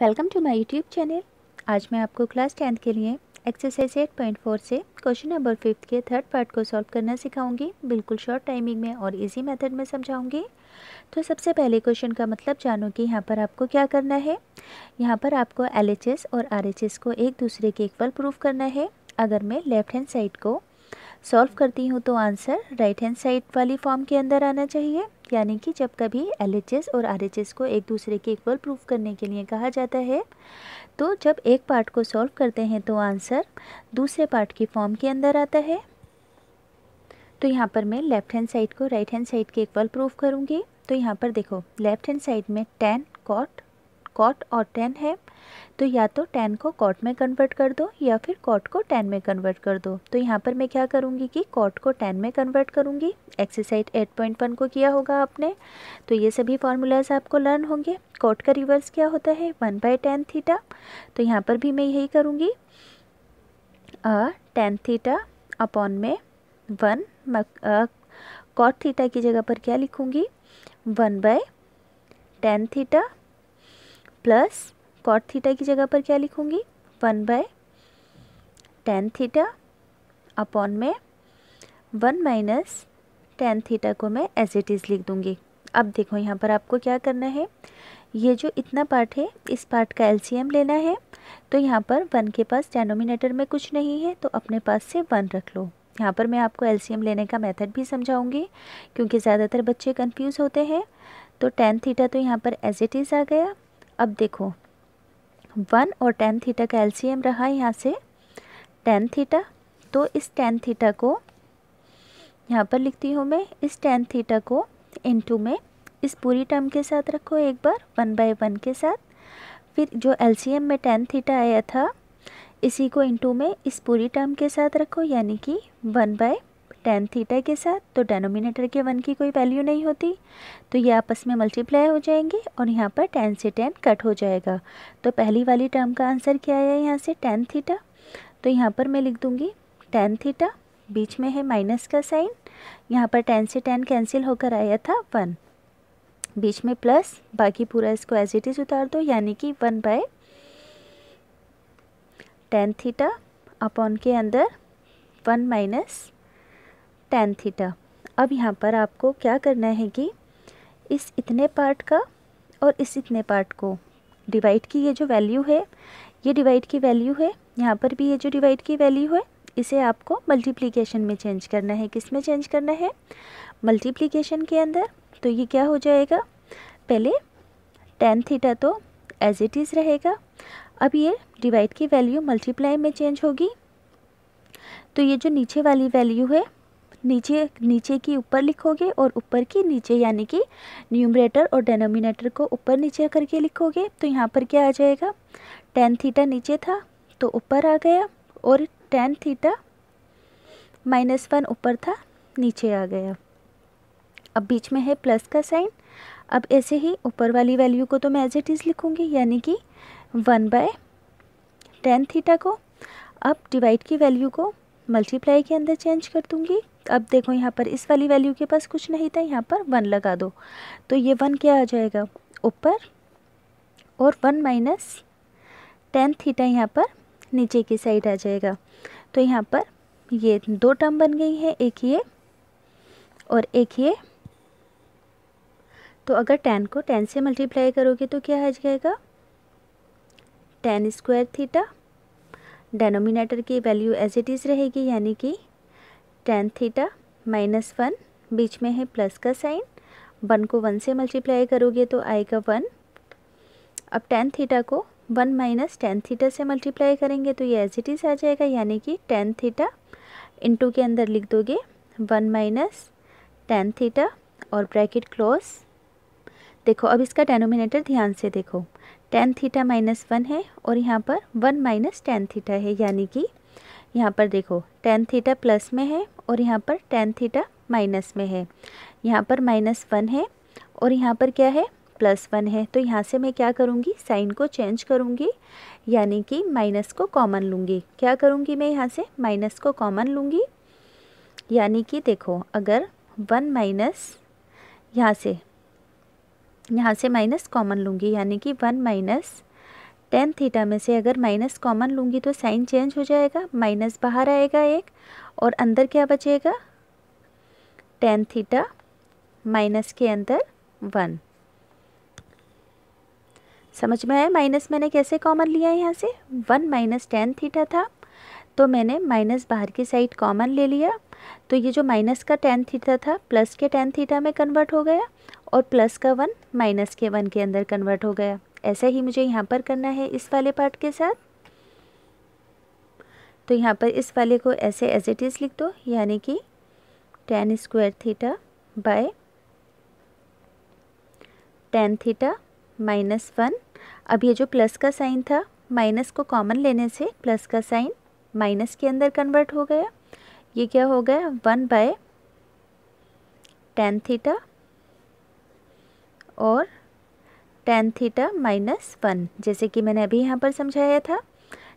Welcome to my YouTube channel. आज मैं आपको क्लास 10th के लिए एक्सरसाइज 8.4 से क्वेश्चन नंबर 5 के थर्ड पार्ट को सॉल्व करना सिखाऊंगी। बिल्कुल शॉर्ट टाइमिंग में और इजी मेथड में समझाऊंगी। तो सबसे पहले क्वेश्चन का मतलब जानो कि यहाँ पर आपको क्या करना है। यहाँ पर आपको LHS और RHS को एक दूसरे के इक्वल प्रूफ करना है। अगर मैं लेफ्ट हैंड साइड को सॉल्व करती हूँ तो आंसर राइट हैंड साइड वाली फॉर्म के अंदर आना चाहिए। यानी कि जब कभी LHS और RHS को एक दूसरे के इक्वल प्रूफ करने के लिए कहा जाता है तो जब एक पार्ट को सॉल्व करते हैं तो आंसर दूसरे पार्ट की फॉर्म के अंदर आता है। तो यहाँ पर मैं लेफ्ट हैंड साइड को राइट हैंड साइड के इक्वल प्रूफ करूँगी। तो यहाँ पर देखो लेफ्ट हैंड साइड में tan कॉट और tan है, तो या तो tan को कॉट में कन्वर्ट कर दो या फिर कॉट को tan में कन्वर्ट कर दो। तो यहाँ पर मैं क्या करूँगी कि कॉट को tan में कन्वर्ट करूँगी। एक्सरसाइज 8.1 को किया होगा आपने, तो ये सभी फार्मूलाज आपको लर्न होंगे। कॉट का रिवर्स क्या होता है 1/tan थीटा, तो यहाँ पर भी मैं यही करूँगी। tan थीटा अपॉन में 1 कॉट थीटा की जगह पर क्या लिखूँगी 1/tan theta plus cot theta की जगह पर क्या लिखूँगी 1/tan थीटा अपॉन में 1 माइनस tan थीटा को मैं एज इट इज़ लिख दूँगी। अब देखो यहाँ पर आपको क्या करना है, ये जो इतना पार्ट है इस पार्ट का LCM लेना है। तो यहाँ पर 1 के पास डेनोमिनेटर में कुछ नहीं है तो अपने पास से 1 रख लो। यहाँ पर मैं आपको LCM लेने का मेथड भी समझाऊंगी क्योंकि ज़्यादातर बच्चे कंफ्यूज होते हैं। तो tan थीटा तो यहाँ पर एज इट इज़ आ गया। अब देखो 1 और tan थीटा का LCM रहा यहाँ से tan थीटा, तो इस tan थीटा को यहाँ पर लिखती हूँ मैं। इस tan थीटा को इनटू में इस पूरी टर्म के साथ रखो एक बार 1/1 के साथ, फिर जो LCM में tan थीटा आया था इसी को इनटू में इस पूरी टर्म के साथ रखो यानी कि 1/tan थीटा के साथ। तो डेनोमिनेटर के 1 की कोई वैल्यू नहीं होती तो ये आपस में मल्टीप्लाई हो जाएंगे और यहाँ पर tan से tan कट हो जाएगा। तो पहली वाली टर्म का आंसर क्या आया यहाँ से tan थीटा, तो यहाँ पर मैं लिख दूँगी tan थीटा, बीच में है माइनस का साइन, यहाँ पर tan से tan कैंसिल होकर आया था 1, बीच में प्लस, बाकी पूरा इसको एज इट इज़ उतार दो यानी कि 1/tan थीटा अपॉन के अंदर 1 माइनस tan थीटा। अब यहाँ पर आपको क्या करना है कि इस इतने पार्ट का और इस इतने पार्ट को डिवाइड की ये जो वैल्यू है ये डिवाइड की वैल्यू है, यहाँ पर भी ये जो डिवाइड की वैल्यू है इसे आपको मल्टीप्लिकेशन में चेंज करना है। किस में चेंज करना है मल्टीप्लिकेशन के अंदर। तो ये क्या हो जाएगा, पहले tan थीटा तो एज इट इज़ रहेगा, अब ये डिवाइड की वैल्यू मल्टीप्लाई में चेंज होगी। तो ये जो नीचे वाली वैल्यू है नीचे की ऊपर लिखोगे और ऊपर की नीचे, यानी कि न्यूमरेटर और डेनोमिनेटर को ऊपर नीचे करके लिखोगे। तो यहाँ पर क्या आ जाएगा tan थीटा नीचे था तो ऊपर आ गया और tan थीटा -1 ऊपर था नीचे आ गया। अब बीच में है प्लस का साइन। अब ऐसे ही ऊपर वाली वैल्यू को तो मैं एज इट इज़ लिखूँगी यानी कि 1/tan थीटा को अब डिवाइड की वैल्यू को मल्टीप्लाई के अंदर चेंज कर दूँगी। अब देखो यहाँ पर इस वाली वैल्यू के पास कुछ नहीं था, यहाँ पर 1 लगा दो तो ये 1 क्या आ जाएगा ऊपर और 1 माइनस tan थीटा यहाँ पर नीचे की साइड आ जाएगा। तो यहाँ पर ये 2 टर्म बन गई है, एक ये और एक ये। तो अगर tan को tan से मल्टीप्लाई करोगे तो क्या आ जाएगा tan स्क्वायर थीटा, डेनोमिनेटर की वैल्यू एज इट इज़ रहेगी यानी कि tan थीटा -1, बीच में है प्लस का साइन, 1 को 1 से मल्टीप्लाई करोगे तो आएगा 1। अब tan थीटा को 1 माइनस tan थीटा से मल्टीप्लाई करेंगे तो ये एज इट इज़ आ जाएगा यानी कि tan थीटा इनटू के अंदर लिख दोगे 1 माइनस tan थीटा और ब्रैकेट क्लोज। देखो अब इसका डेनोमिनेटर ध्यान से देखो, tan थीटा -1 है और यहाँ पर 1 माइनस tan थीटा है, यानी कि यहाँ पर देखो tan थीटा प्लस में है और यहाँ पर tan थीटा माइनस में है। यहाँ पर -1 है और यहाँ पर क्या है +1 है। तो यहाँ से मैं क्या करूँगी साइन को चेंज करूँगी यानी कि माइनस को कॉमन लूँगी। क्या करूँगी मैं यहाँ से माइनस को कॉमन लूँगी यानी कि देखो अगर 1 माइनस यहाँ से माइनस कॉमन लूँगी यानी कि 1 माइनस टेन थीटा में से अगर माइनस कॉमन लूँगी तो साइन चेंज हो जाएगा, माइनस बाहर आएगा एक, और अंदर क्या बचेगा, टेन थीटा माइनस के अंदर 1। समझ में आया माइनस मैंने कैसे कॉमन लिया है, यहाँ से 1 माइनस टेन थीटा था तो मैंने माइनस बाहर की साइड कॉमन ले लिया, तो ये जो माइनस का टेन थीटा था प्लस के टेन थीटा में कन्वर्ट हो गया, और प्लस का 1 माइनस के 1 के अंदर कन्वर्ट हो गया। ऐसा ही मुझे यहाँ पर करना है इस वाले पार्ट के साथ। तो यहाँ पर इस वाले को ऐसे एज इट इज़ लिख दो, यानी कि ten square theta by ten theta minus 1। अब ये जो प्लस का साइन था, माइनस को कॉमन लेने से प्लस का साइन माइनस के अंदर कन्वर्ट हो गया। ये क्या हो गया, 1 बाय टेन थीटा और टेन थीटा माइनस 1, जैसे कि मैंने अभी यहाँ पर समझाया था।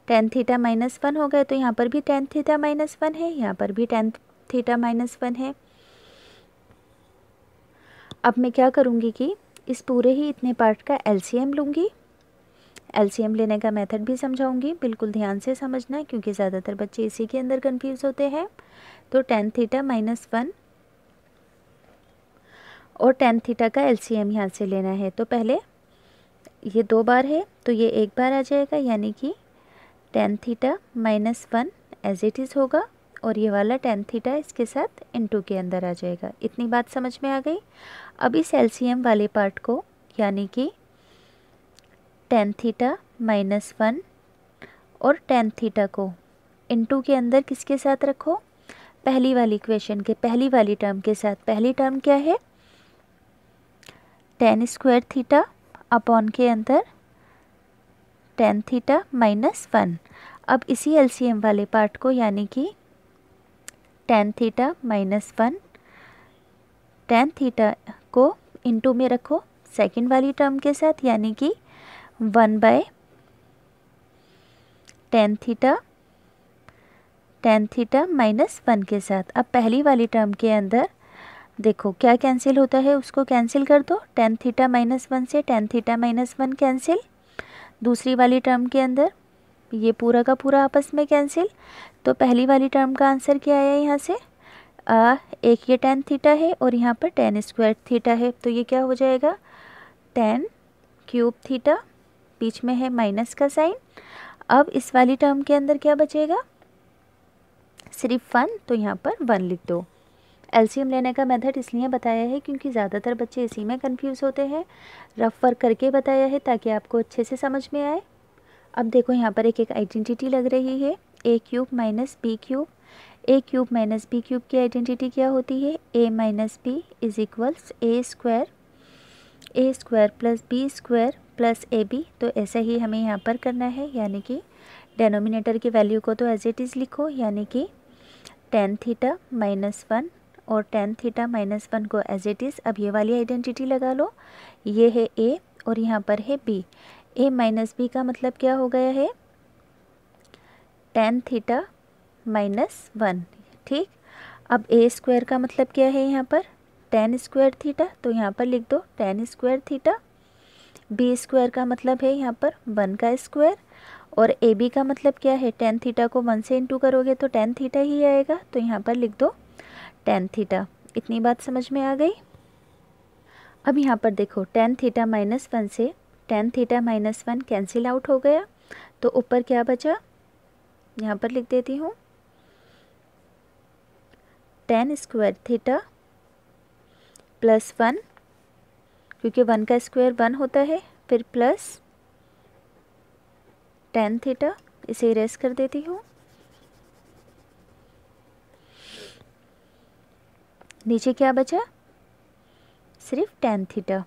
टेन थीटा माइनस 1 हो गया, तो यहाँ पर भी टेन थीटा माइनस 1 है, यहाँ पर भी टेन थीटा माइनस 1 है। अब मैं क्या करूँगी कि इस पूरे ही इतने पार्ट का एलसीएम लूँगी। एलसीएम लेने का मेथड भी समझाऊंगी, बिल्कुल ध्यान से समझना, क्योंकि ज़्यादातर बच्चे इसी के अंदर कंफ्यूज होते हैं। तो टेन थीटा माइनस 1 और टेन थीटा का एलसीएम यहाँ से लेना है। तो पहले ये 2 बार है तो ये 1 बार आ जाएगा, यानी कि tan theta minus 1 as it is होगा, और ये वाला टेन थीटा इसके साथ इनटू के अंदर आ जाएगा। इतनी बात समझ में आ गई। अब इस एलसीएम वाले पार्ट को, यानी कि टेन थीटा माइनस 1 और टेन थीटा को इनटू के अंदर किसके साथ रखो, पहली वाली इक्वेशन के पहली वाली टर्म के साथ। पहली टर्म क्या है, टेन स्क्वायर थीटा अपॉन के अंदर टेन थीटा माइनस 1। अब इसी एलसीएम वाले पार्ट को, यानी कि tan theta minus 1, ten theta को इनटू में रखो सेकंड वाली टर्म के साथ, यानी कि 1 बाय टेन थीटा माइनस 1 के साथ। अब पहली वाली टर्म के अंदर देखो क्या कैंसिल होता है, उसको कैंसिल कर दो। टेन थीटा माइनस 1 से टेन थीटा माइनस 1 कैंसिल। दूसरी वाली टर्म के अंदर ये पूरा का पूरा आपस में कैंसिल। तो पहली वाली टर्म का आंसर क्या आया यहाँ से, एक ये टेन थीटा है और यहाँ पर टेन स्क्वायर थीटा है, तो ये क्या हो जाएगा, टेन क्यूब थीटा, बीच में है माइनस का साइन। अब इस वाली टर्म के अंदर क्या बचेगा, सिर्फ 1, तो यहाँ पर 1 लिख दो। एलसीएम लेने का मेथड इसलिए बताया है क्योंकि ज़्यादातर बच्चे इसी में कंफ्यूज होते हैं। रफ वर्क करके बताया है ताकि आपको अच्छे से समझ में आए। अब देखो यहाँ पर एक एक आइडेंटिटी लग रही है, A cube minus B cube. A cube minus B cube की आइडेंटिटी क्या होती है, A minus B is equals A square plus B square plus A B. तो ऐसा ही हमें यहाँ पर करना है, यानी कि डेनोमिनेटर की वैल्यू को तो एज इट इज़ लिखो, यानी कि टेन थीटा माइनस 1 और टेन थीटा माइनस 1 को एज इट इज़। अब ये वाली आइडेंटिटी लगा लो, ये है ए और यहाँ पर है बी। ए माइनस बी का मतलब क्या हो गया है, टेन थीटा माइनस 1, ठीक। अब ए स्क्वायर का मतलब क्या है यहाँ पर, टेन स्क्वायर थीटा, तो यहाँ पर लिख दो tan square theta. B square का मतलब है यहाँ पर 1 का स्क्वायर, और ए बी का मतलब क्या है, टेन थीटा को 1 से इंटू करोगे तो टेन थीटा ही आएगा, तो यहाँ पर लिख दो टेन थीटा। इतनी बात समझ में आ गई। अब यहाँ पर देखो टेन थीटा माइनस 1 से ten theta minus 1 cancel out हो गया, तो ऊपर क्या बचा, यहाँ पर लिख देती हूँ टेन स्क्वायर थीटा प्लस 1, क्योंकि 1 का स्क्वायर 1 होता है, फिर प्लस टेन थीटा, इसे इरेज कर देती हूँ। नीचे क्या बचा, सिर्फ टेन थीटा।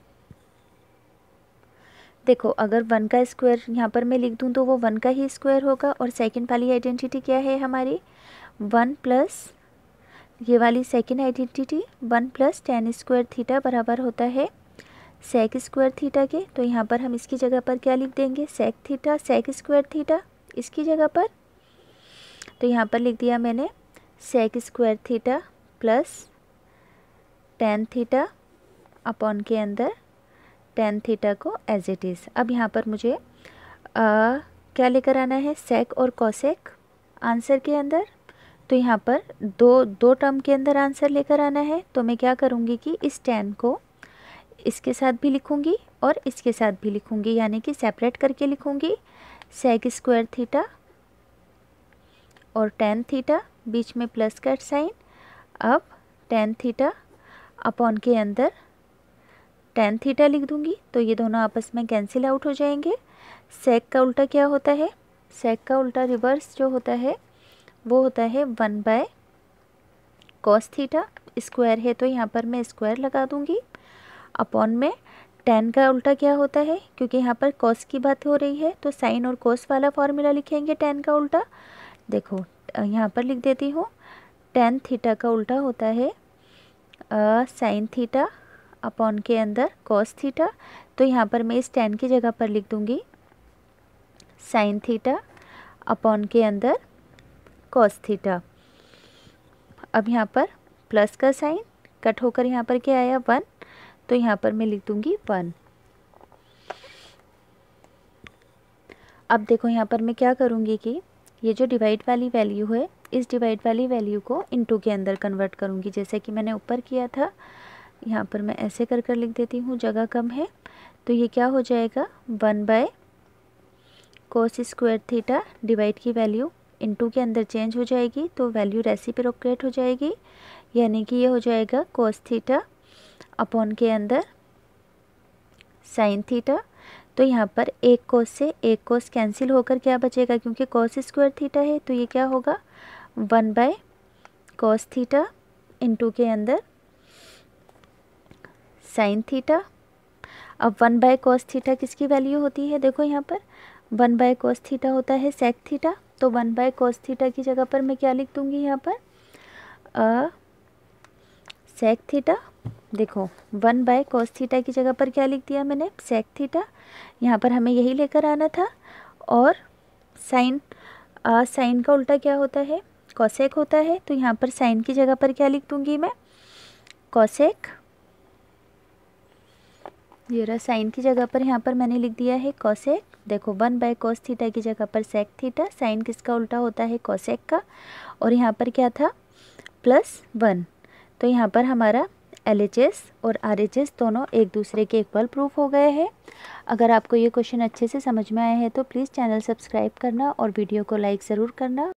देखो अगर 1 का स्क्वायर यहाँ पर मैं लिख दूँ तो वो 1 का ही स्क्वायर होगा, और सेकंड वाली आइडेंटिटी क्या है हमारी, 1 प्लस ये वाली second identity 1 plus ten square theta बराबर होता है सेक स्क्वायर थीटा के। तो यहाँ पर हम इसकी जगह पर क्या लिख देंगे, sec theta, sec square theta इसकी जगह पर। तो यहाँ पर लिख दिया मैंने sec square theta plus tan theta upon के अंदर टेन थीटा को एज इट इज़। अब यहाँ पर मुझे क्या लेकर आना है, सेक और कोसेक आंसर के अंदर। तो यहाँ पर दो टर्म के अंदर आंसर लेकर आना है। तो मैं क्या करूँगी कि इस tan को इसके साथ भी लिखूँगी और इसके साथ भी लिखूँगी, यानी कि सेपरेट करके लिखूँगी। सेक स्क्वायर थीटा और tan थीटा, बीच में प्लस का साइन। अब tan थीटा अपॉन के अंदर tan थीटा लिख दूँगी, तो ये दोनों आपस में कैंसिल आउट हो जाएंगे। सेक का उल्टा क्या होता है, सेक का उल्टा रिवर्स जो होता है वो होता है 1 cos थीटा। स्क्वायर है तो यहाँ पर मैं स्क्वायर लगा दूँगी। अपॉन में tan का उल्टा क्या होता है, क्योंकि यहाँ पर cos की बात हो रही है तो साइन और cos वाला फॉर्मूला लिखेंगे tan का उल्टा। देखो यहाँ पर लिख देती हूँ, tan थीटा का उल्टा होता है साइन थीटा अपॉन के अंदर cos थीटा। तो यहाँ पर मैं इस tan की जगह पर लिख दूँगी साइन थीटा अपॉन के अंदर cos थीटा। अब यहाँ पर प्लस का साइन कट होकर यहाँ पर क्या आया 1, तो यहाँ पर मैं लिख दूँगी 1। अब देखो यहाँ पर मैं क्या करूँगी कि ये जो डिवाइड वाली वैल्यू है, इस डिवाइड वाली वैल्यू को इनटू के अंदर कन्वर्ट करूँगी, जैसे कि मैंने ऊपर किया था। यहाँ पर मैं ऐसे कर कर लिख देती हूँ, जगह कम है। तो ये क्या हो जाएगा 1 cos स्क्वायर थीटा, डिवाइड की वैल्यू इनटू के अंदर चेंज हो जाएगी तो वैल्यू रेसिप्रोकेट हो जाएगी, यानी कि ये हो जाएगा cos थीटा अपॉन के अंदर साइन थीटा। तो यहाँ पर एक cos से एक cos कैंसिल होकर क्या बचेगा, क्योंकि cos स्क्वायर थीटा है तो ये क्या होगा 1 cos थीटा इनटू के अंदर साइन थीटा। अब 1 cos थीटा किसकी वैल्यू होती है, देखो यहाँ पर 1 cos थीटा होता है सेक थीटा। तो 1 cos थीटा की जगह पर मैं क्या लिख दूँगी यहाँ पर सेक थीटा। देखो 1 cos थीटा की जगह पर क्या लिख दिया मैंने, सेक थीटा। यहाँ पर हमें यही लेकर आना था। और साइन का उल्टा क्या होता है, कोसेक होता है। तो यहाँ पर साइन की जगह पर क्या लिख दूँगी मैं, कोसेक। ये रहा साइन की जगह पर यहाँ पर मैंने लिख दिया है कोसेक। देखो 1 cos थीटा की जगह पर सेक थीटा, साइन किसका उल्टा होता है, कोसेक का। और यहाँ पर क्या था +1। तो यहाँ पर हमारा LHS और RHS दोनों एक दूसरे के इक्वल प्रूफ हो गए हैं। अगर आपको ये क्वेश्चन अच्छे से समझ में आया है तो प्लीज़ चैनल सब्सक्राइब करना और वीडियो को लाइक ज़रूर करना।